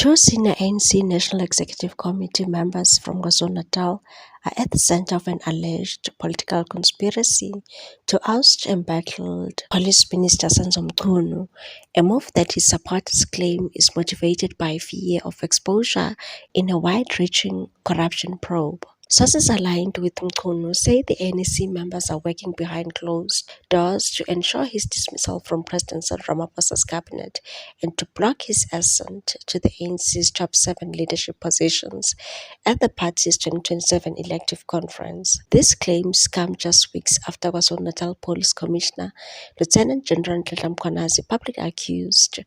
Two senior ANC National Executive Committee members from KwaZulu-Natal are at the center of an alleged political conspiracy to oust embattled Police Minister Senzo Mchunu, a move that his supporters claim is motivated by fear of exposure in a wide-reaching corruption probe. Sources aligned with Mchunu say the ANC members are working behind closed doors to ensure his dismissal from President Cyril Ramaphosa's cabinet and to block his ascent to the ANC's top 7 leadership positions at the party's 2027 elective conference. These claims come just weeks after KwaZulu-Natal Police Commissioner Lieutenant General Nhlanhla Mkhwanazi publicly accused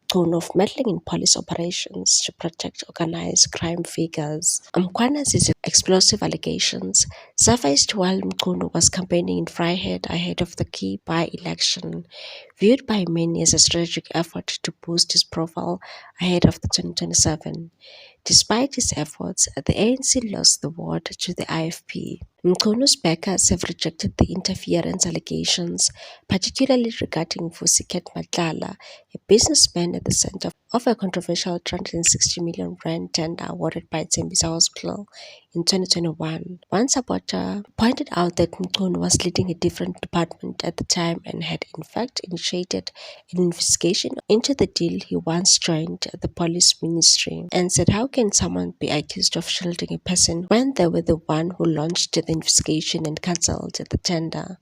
Mchunu of meddling in police operations to protect organized crime figures. Mkhwanazi's explosive allegations surfaced while Mchunu was campaigning in Vryheid ahead of the key by-election, viewed by many as a strategic effort to boost his profile ahead of the 2027. Despite his efforts, the ANC lost the ward to the IFP. Mchunu's backers have rejected the interference allegations, particularly regarding Vusiket Matlala, a businessman at the center of a controversial 360 million rand tender awarded by Tembisa Hospital in 2021. One supporter pointed out that Mchunu was leading a different department at the time and had in fact initiated an investigation into the deal he once joined the police ministry, and said, how can someone be accused of shielding a person when they were the one who launched the investigation and cancelled the tender?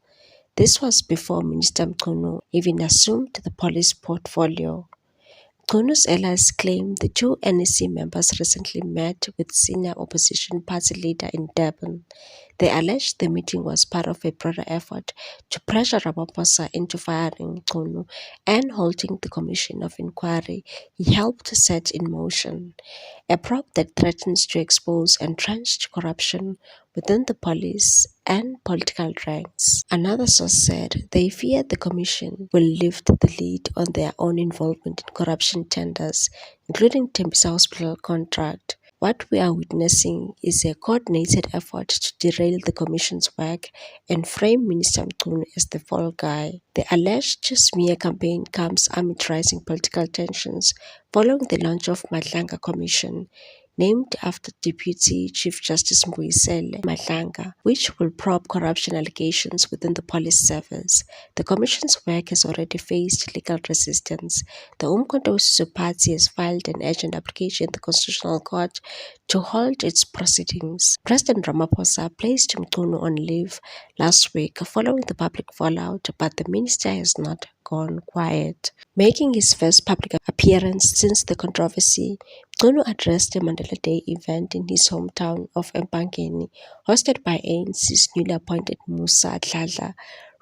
This was before Minister Mchunu even assumed the police portfolio. Mchunu's allies claim the two NEC members recently met with senior opposition party leader in Durban. They alleged the meeting was part of a broader effort to pressure Ramaphosa into firing Mchunu and halting the commission of inquiry he helped set in motion, a probe that threatens to expose entrenched corruption within the police and political ranks. Another source said they fear the commission will lift the lead on their own involvement in corruption tenders, including Tembisa Hospital contract. What we are witnessing is a coordinated effort to derail the commission's work and frame Minister Mchunu as the fall guy. The alleged smear campaign comes amid rising political tensions following the launch of Matlanga Commission, named after Deputy Chief Justice Mbuyiseni Matlanga, which will probe corruption allegations within the police service. The commission's work has already faced legal resistance. The Umkhonto weSizwe Party has filed an urgent application in the Constitutional Court to halt its proceedings. President Ramaphosa placed Mchunu on leave last week following the public fallout, but the minister has not gone quiet. Making his first public appearance since the controversy, Mchunu addressed a Mandela Day event in his hometown of Empangeni, hosted by ANC's newly appointed Musa Dladla,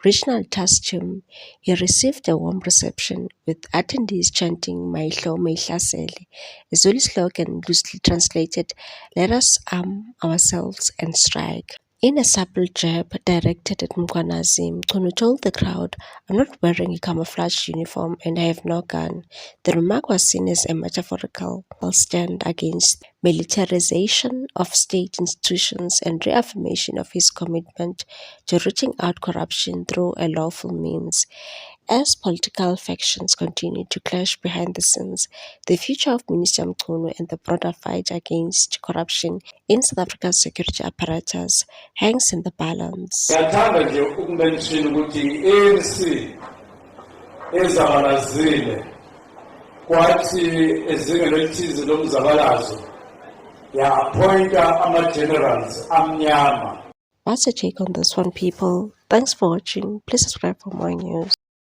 regional task team. He received a warm reception, with attendees chanting "Mayihlome Ihlasele," a Zulu slogan loosely translated, "Let us arm ourselves and strike." In a subtle jab directed at Mkhwanazi, Mchunu told the crowd, "I'm not wearing a camouflage uniform and I have no gun." The remark was seen as a metaphorical stand against militarization of state institutions and reaffirmation of his commitment to rooting out corruption through a lawful means. As political factions continue to clash behind the scenes, the future of Minister Mchunu and the broader fight against corruption in South Africa's security apparatus hangs in the balance. Ngiyathanda nje ukumention ukuthi i-ANC ezabalazile kwathi ezingeni elithize lomzabalazo ya-appointa ama-generals amnyama. What's your take on this one, people? Thanks for watching. Please subscribe for more news.